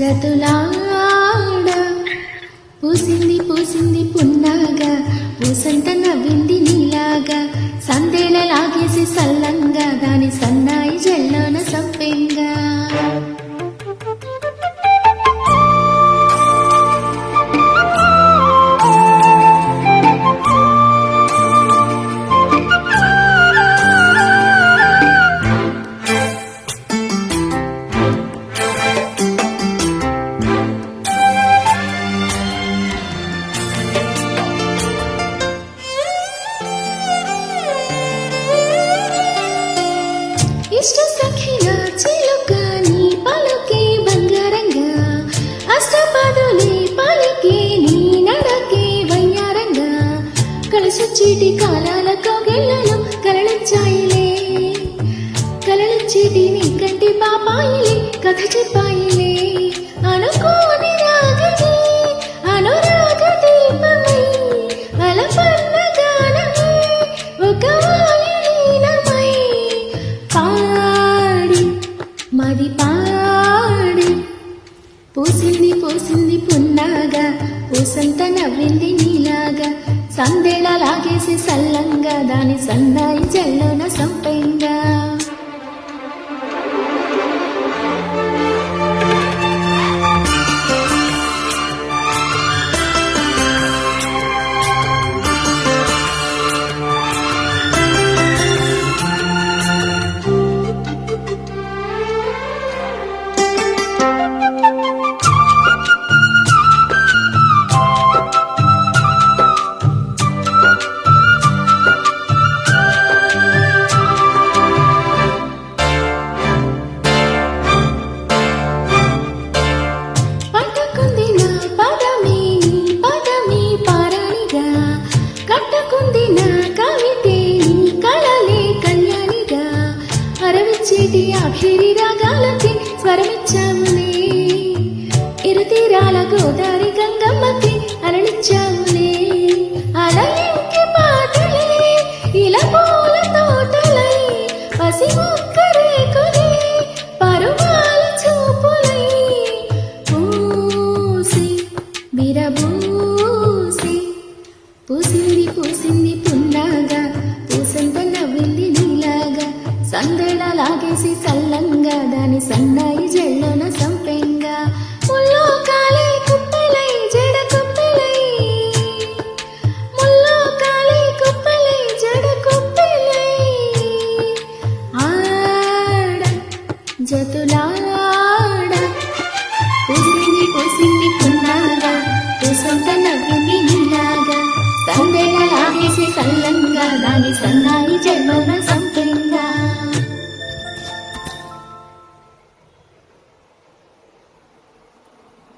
జతులాడ పూసింది పూసింది పున్నాగా పూసంట నవ్వింది నీలాగా సందేల లాగేసి సల్లంగా దాని సన్నాయి జల్లోన సంపెంగా ఇష్ట సఖిన చిలుక నీ పలుకే బంగారంగా అష్టపదులే పలికే నీ నడకే వయ్యారంగా కలిసొచ్చేటి కాలాల కౌగిళ్ళలో కలలిచ్చేటి నీ కంటి పాపాయిలే కథ చెప్పాయిలే అనుకోని రాగని అనురాగ దీపమై అలపన్న గానమై ఒక వాయులీనమై పాడి మది పాడి పూసింది పూసింది పున్నాగా పూసంత నవ్వింది నీలాగా సందేళ లాగేసి సల్లంగా దాని సన్నాయి జల్లోన సంపెంగా అరవిచ్చేటి ఆఖరి రాగాలకి స్వరమిచ్చాములే ఇరుతీరాల గోదారి గంగమ్మకి అరళిచ్చాములే అలయింకి పాటలే ఇలా పూల తోటలై పసి ముక్కరేకులే పరువాల చూపులై పూసి విరబూసి పూసింది పూసింది పున్నాగా పూసంత నవ్వింది నీలాగా సందేళ లాగేసి సల్లంగా దాని సన్నాయి జల్లోన సంపెంగా ముల్లో కాలే కుప్పెలై జడ కుప్పెలై ముల్లో కాలే కుప్పెలై జడ కుప్పెలై ఆడ జతులాడ పూసింది పూసింది పున్నాగా పూసంత నవ్వింది నీలాగా సందేళ లాగేసి సల్లంగా దాని సన్నాయి జల్లోన